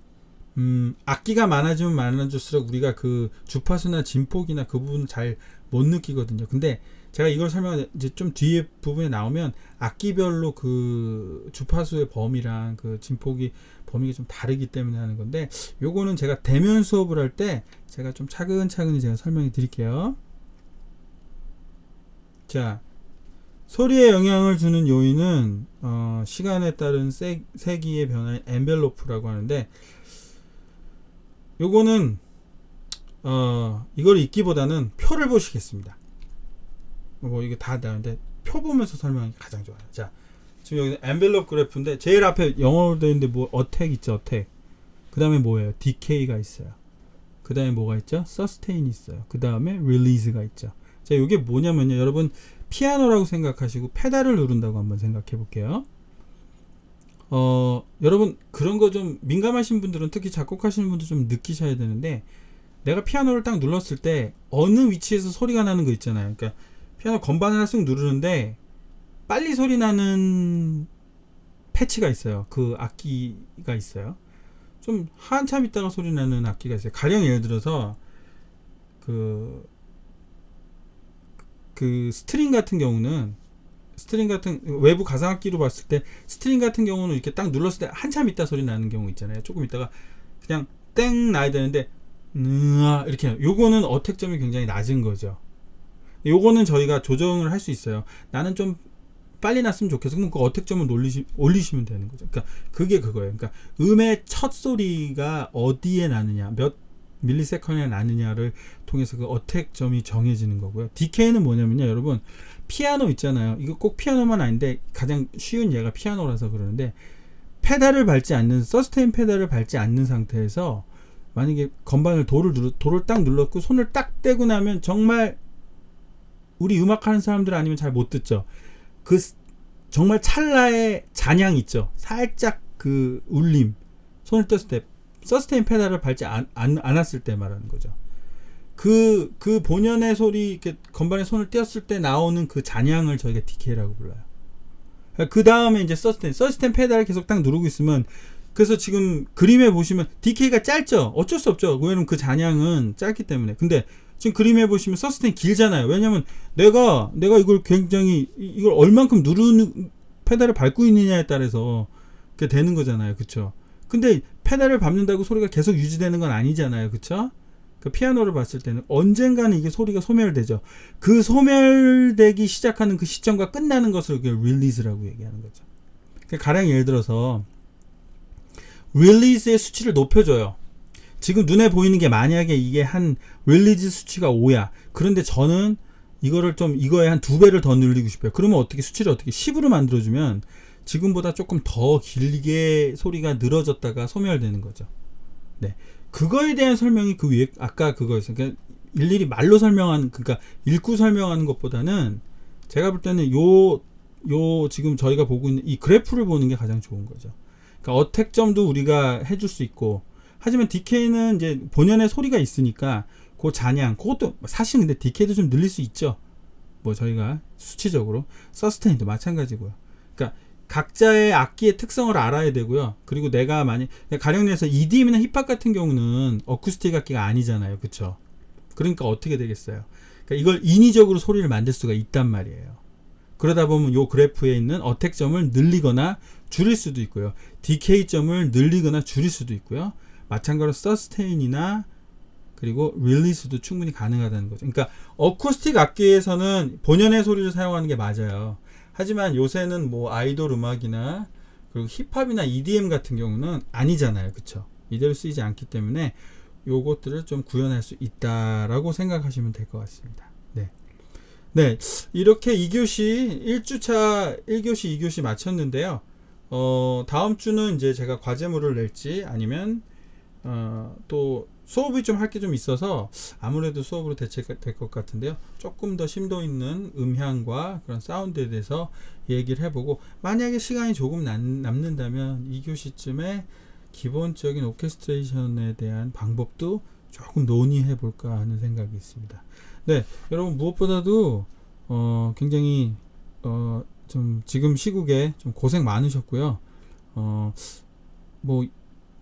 악기가 많아지면 많아질수록 우리가 그 주파수나 진폭이나 그 부분을 잘 못 느끼거든요. 근데 제가 이걸 이제 좀 뒤에 부분에 나오면 악기별로 그 주파수의 범위랑 그 진폭이 범위가 좀 다르기 때문에 하는 건데, 요거는 제가 대면 수업을 할 때 제가 좀 차근차근히 제가 설명해 드릴게요. 자, 소리에 영향을 주는 요인은 시간에 따른 세기의 변화인 엔벨로프라고 하는데, 요거는 이걸 읽기보다는 표를 보시겠습니다. 뭐 이게 다 나오는데 표 보면서 설명하기 가장 좋아요. 자, 지금 여기 엔벨롭 그래프인데 제일 앞에 영어로 되어 있는데 뭐 어택 있죠, 어택. 그 다음에 뭐예요? 디케이가 있어요. 그 다음에 뭐가 있죠? 서스테인이 있어요. 그 다음에 릴리즈가 있죠. 자, 이게 뭐냐면요, 여러분 피아노라고 생각하시고 페달을 누른다고 한번 생각해 볼게요. 여러분 그런 거 좀 민감하신 분들은, 특히 작곡하시는 분들 좀 느끼셔야 되는데, 내가 피아노를 딱 눌렀을 때 어느 위치에서 소리가 나는 거 있잖아요. 그러니까 피아노 건반을 쓱 누르는데 빨리 소리 나는 패치가 있어요. 그 악기가 있어요. 좀 한참 있다가 소리 나는 악기가 있어요. 가령 예를 들어서 그 스트링 같은 경우는, 외부 가상악기로 봤을 때 스트링 같은 경우는 이렇게 딱 눌렀을 때 한참 있다 소리 나는 경우 있잖아요. 조금 있다가 그냥 땡 나야 되는데 이렇게, 요거는 어택점이 굉장히 낮은 거죠. 요거는 저희가 조정을 할 수 있어요. 나는 좀 빨리 났으면 좋겠어. 그럼 그 어택점을 올리시면 되는 거죠. 그러니까 그게 그거예요. 그러니까 음의 첫 소리가 어디에 나느냐, 몇 밀리세컨에 나느냐를 통해서 그 어택점이 정해지는 거고요. 디케이는 뭐냐면요, 여러분 피아노 있잖아요. 이거 꼭 피아노만 아닌데 가장 쉬운 예가 피아노라서 그러는데, 페달을 밟지 않는, 서스테인 페달을 밟지 않는 상태에서 만약에 건반을 도를 딱 눌렀고 손을 딱 떼고 나면 정말 우리 음악하는 사람들 아니면 잘 못 듣죠. 그 정말 찰나의 잔향 있죠. 살짝 그 울림, 손을 뗐을 때 서스테인 페달을 밟지 않았을 때 말하는 거죠. 그 본연의 소리, 이렇게 건반에 손을 떼었을 때 나오는 그 잔향을 저희가 디케이라고 불러요. 그 다음에 이제 서스테인 페달을 계속 딱 누르고 있으면, 그래서 지금 그림에 보시면 디케이가 짧죠. 어쩔 수 없죠. 왜냐면 그 잔향은 짧기 때문에. 근데 지금 그림에 보시면 서스테인 길잖아요. 왜냐면 내가 이걸 굉장히, 이걸 얼만큼 누르는, 페달을 밟고 있느냐에 따라서 그게 되는 거잖아요. 그쵸? 근데 페달을 밟는다고 소리가 계속 유지되는 건 아니잖아요. 그쵸? 그 피아노를 봤을 때는 언젠가는 이게 소리가 소멸되죠. 그 소멸되기 시작하는 그 시점과 끝나는 것을 릴리즈라고 얘기하는 거죠. 그러니까 가령 예를 들어서 릴리즈의 수치를 높여줘요. 지금 눈에 보이는 게 만약에 이게 한 릴리즈 수치가 5야. 그런데 저는 이거를 좀, 이거에 한 2배를 더 늘리고 싶어요. 그러면 어떻게, 수치를 어떻게 10으로 만들어주면 지금보다 조금 더 길게 소리가 늘어졌다가 소멸되는 거죠. 네. 그거에 대한 설명이 그 위에 아까 그거였어요. 그러니까 일일이 말로 설명하는, 그러니까 읽고 설명하는 것보다는 제가 볼 때는 요 지금 저희가 보고 있는 이 그래프를 보는 게 가장 좋은 거죠. 그러니까 어택점도 우리가 해줄 수 있고, 하지만 디케이는 이제 본연의 소리가 있으니까 그 잔향, 그것도 사실 근데 디케이도 좀 늘릴 수 있죠. 뭐 저희가 수치적으로 서스테인도 마찬가지고요. 그러니까 각자의 악기의 특성을 알아야 되고요. 그리고 내가 가령해서 EDM이나 힙합 같은 경우는 어쿠스틱 악기가 아니잖아요. 그쵸? 그러니까 어떻게 되겠어요? 그러니까 이걸 인위적으로 소리를 만들 수가 있단 말이에요. 그러다 보면 요 그래프에 있는 어택점을 늘리거나 줄일 수도 있고요. 디케이점을 늘리거나 줄일 수도 있고요. 마찬가지로 서스테인이나 그리고 릴리스도 충분히 가능하다는 거죠. 그러니까 어쿠스틱 악기에서는 본연의 소리를 사용하는 게 맞아요. 하지만 요새는 뭐 아이돌 음악이나 그리고 힙합이나 EDM 같은 경우는 아니잖아요. 그쵸? 이대로 쓰이지 않기 때문에 요것들을 좀 구현할 수 있다라고 생각하시면 될 것 같습니다. 네. 네. 이렇게 2교시 1주차 1교시 2교시 마쳤는데요. 다음 주는 이제 제가 과제물을 낼지 아니면 또 수업이 좀 할 게 좀 있어서 아무래도 수업으로 대체될 것 같은데요. 조금 더 심도 있는 음향과 그런 사운드에 대해서 얘기를 해보고, 만약에 시간이 조금 남는다면 2교시쯤에 기본적인 오케스트레이션에 대한 방법도 조금 논의해 볼까 하는 생각이 있습니다. 네, 여러분 무엇보다도 굉장히 좀 지금 시국에 좀 고생 많으셨고요. 뭐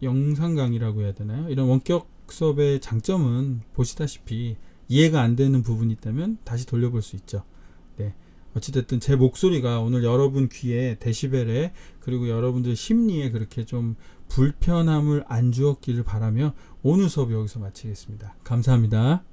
영상 강의라고 해야 되나요? 이런 원격 수업의 장점은 보시다시피 이해가 안 되는 부분이 있다면 다시 돌려볼 수 있죠. 네. 어찌됐든 제 목소리가 오늘 여러분 귀에 데시벨에 그리고 여러분들 심리에 그렇게 좀 불편함을 안 주었기를 바라며 오늘 수업 여기서 마치겠습니다. 감사합니다.